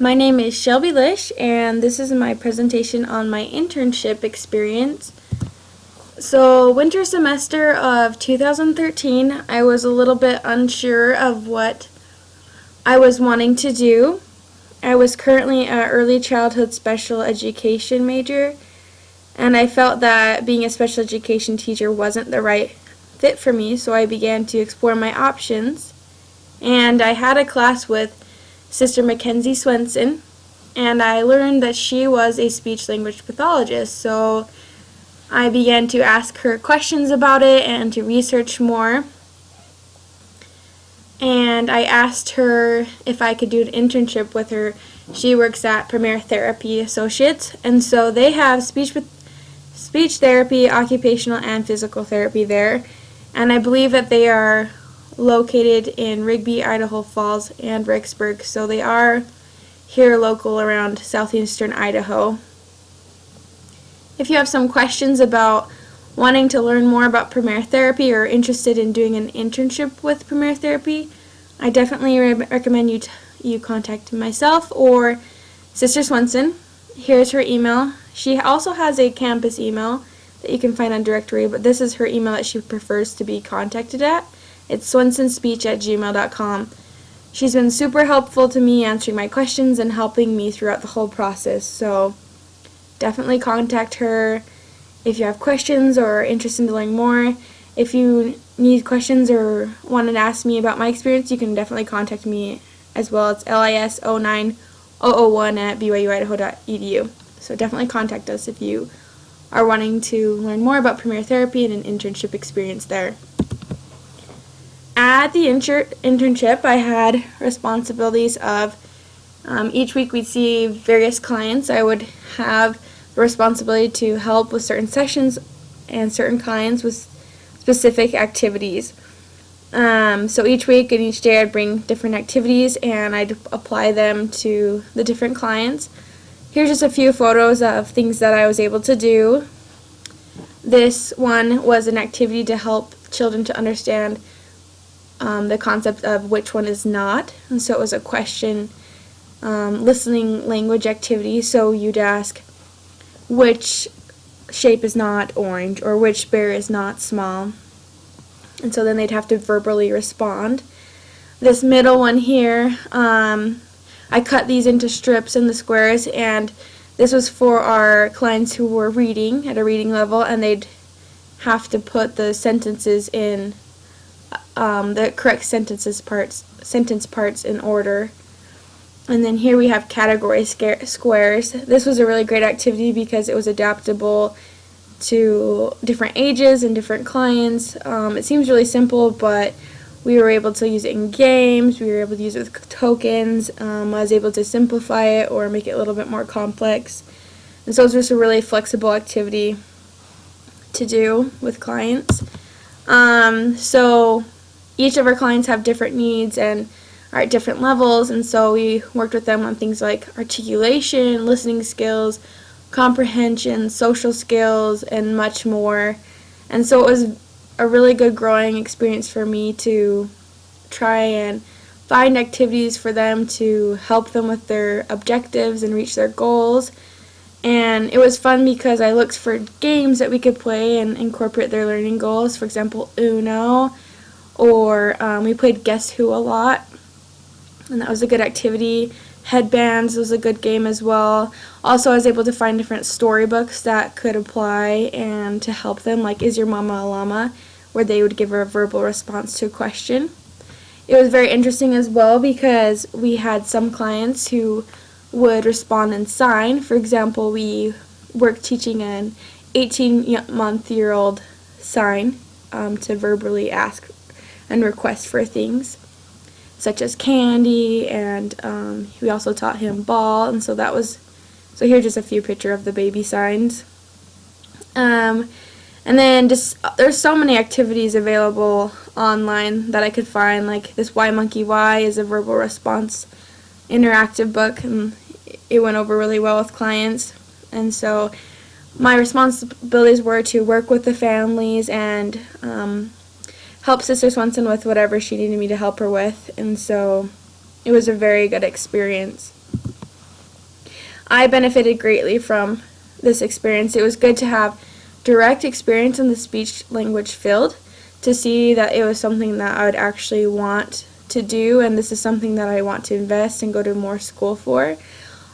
My name is Shelby Lish, and this is my presentation on my internship experience. So, winter semester of 2013, I was a little bit unsure of what I was wanting to do. I was currently an early childhood special education major, and I felt that being a special education teacher wasn't the right fit for me, so I began to explore my options. And I had a class with Sister Mackenzie Swenson, and I learned that she was a speech-language pathologist, so I began to ask her questions about it and to research more. And I asked her if I could do an internship with her. She works at Premier Therapy Associates, and so they have speech therapy, occupational, and physical therapy there. And I believe that they are located in Rigby, Idaho Falls, and Rexburg, so they are here local around southeastern Idaho. If you have some questions about wanting to learn more about Premier Therapy or interested in doing an internship with Premier Therapy, I definitely recommend you contact myself or Sister Swenson. Here's her email. She also has a campus email that you can find on directory, but this is her email that she prefers to be contacted at. It's swensonspeech@gmail.com. She's been super helpful to me answering my questions and helping me throughout the whole process, so definitely contact her if you have questions or are interested in learning more. If you need questions or want to ask me about my experience, you can definitely contact me as well. It's lis09001@byuidaho.edu. So definitely contact us if you are wanting to learn more about Premier Therapy and an internship experience there. At the internship, I had responsibilities of each week we'd see various clients. I would have the responsibility to help with certain sessions and certain clients with specific activities. So each week and each day I'd bring different activities and I'd apply them to the different clients. Here's just a few photos of things that I was able to do. This one was an activity to help children to understand the concept of which one is not. And so it was a question listening language activity. So you'd ask which shape is not orange or which bear is not small. And so then they'd have to verbally respond. This middle one here, I cut these into strips in the squares, and this was for our clients who were reading at a reading level, and they'd have to put the sentences in the correct sentence parts in order. And then here we have category squares. This was a really great activity because it was adaptable to different ages and different clients. It seems really simple, but we were able to use it in games. We were able to use it with tokens. I was able to simplify it or make it a little bit more complex. And so it was just a really flexible activity to do with clients. So each of our clients have different needs and are at different levels, and so we worked with them on things like articulation, listening skills, comprehension, social skills, and much more. And so it was a really good growing experience for me to try and find activities for them to help them with their objectives and reach their goals. And it was fun because I looked for games that we could play and incorporate their learning goals. For example, Uno, or we played Guess Who a lot, and that was a good activity. Headbands was a good game as well. Also, I was able to find different storybooks that could apply and to help them, like Is Your Mama a Llama, where they would give a verbal response to a question. It was very interesting as well because we had some clients who would respond in sign. For example, we worked teaching an 18-month-old sign to verbally ask and request for things such as candy, and we also taught him ball, and so here's just a few pictures of the baby signs. And then there's so many activities available online that I could find, like this Why Monkey Why is a verbal response interactive book, and it went over really well with clients. And so my responsibilities were to work with the families and help Sister Swenson with whatever she needed me to help her with, and so it was a very good experience. I benefited greatly from this experience. It was good to have direct experience in the speech language field, to see that it was something that I would actually want to do, and this is something that I want to invest and go to more school for.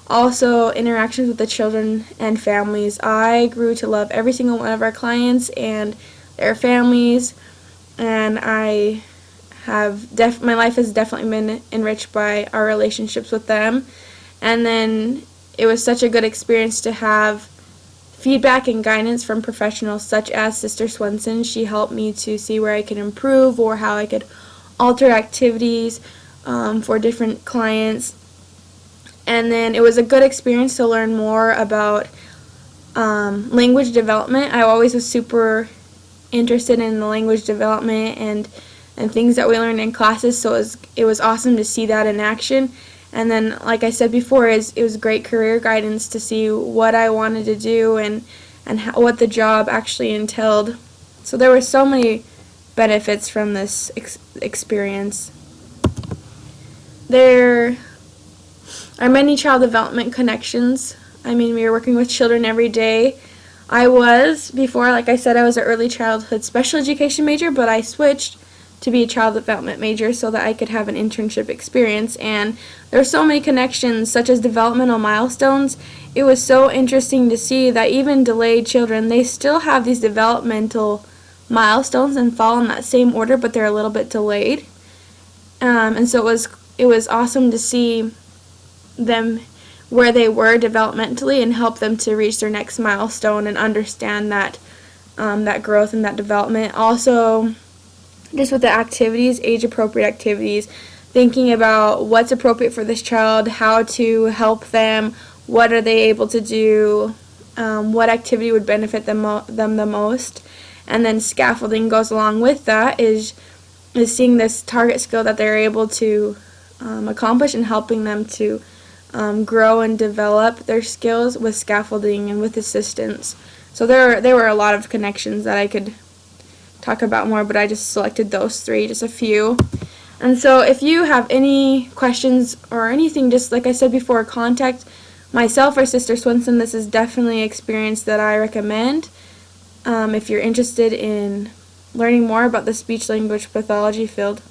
Also, interactions with the children and families. I grew to love every single one of our clients and their families, and my life has definitely been enriched by our relationships with them. And then it was such a good experience to have feedback and guidance from professionals such as Sister Swenson. She helped me to see where I could improve or how I could alter activities for different clients. And then it was a good experience to learn more about language development. I always was super interested in the language development and things that we learned in classes, so it was awesome to see that in action. And then, like I said before, it was great career guidance to see what I wanted to do and what the job actually entailed. So there were so many benefits from this experience. There are many child development connections. I mean, we were working with children every day. Before, like I said, I was an early childhood special education major, but I switched to be a child development major so that I could have an internship experience. And there are so many connections, such as developmental milestones. It was so interesting to see that even delayed children, they still have these developmental milestones and fall in that same order, but they're a little bit delayed. And so it was awesome to see them where they were developmentally and help them to reach their next milestone and understand that growth and that development. Also, just with the activities, age-appropriate activities, thinking about what's appropriate for this child, how to help them, what are they able to do, what activity would benefit them the most. And then scaffolding goes along with that, is seeing this target skill that they're able to accomplish and helping them to grow and develop their skills with scaffolding and with assistance. So there were a lot of connections that I could talk about more, but I just selected those three, just a few. And so if you have any questions or anything, just like I said before, contact myself or Sister Swenson. This is definitely an experience that I recommend if you're interested in learning more about the speech language pathology field.